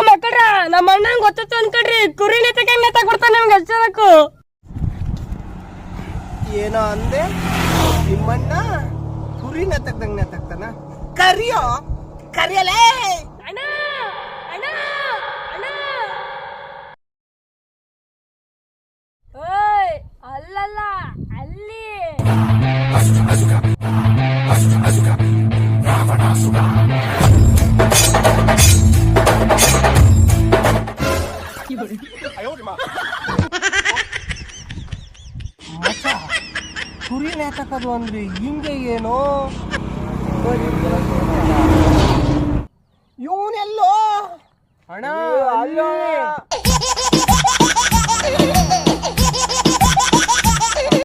ಮಕ್ಕಳ್ರ ನಮ್ಮ ಅಣ್ಣಂಗ್ ಗೊತ್ತಿತ್ತು ಅನ್ಕಡ್ರಿ ಕುರಿ ನೆತ್ತಕ್ಕೆ ನೆತ್ತಾಕ್ ಬಿಡ್ತಾನೆ ನಮ್ಗೆ ಅಷ್ಟಕ್ಕೂ. ಏನೋ ಅಂದೆ ನಿಮ್ಮಣ್ಣ ಕುರಿ ನೆತ್ತಕ್ದಂಗ್ ನೆತ್ತಾಕ್ತಾನ? ಕರಿಯೋ ಕರಿಯಲೇ ಅಣ್ಣ ಅಣ್ಣ ಅಣ್ಣ. ಓಯ್ ಅಲ್ಲಲ್ಲ ಅಲ್ಲಿ. ಮಚ್ಚ ಕುರಿ ನೆತ್ತಕೋದು ಅಂದ್ರೆ ಹಿಂಗೆ ಏನೋ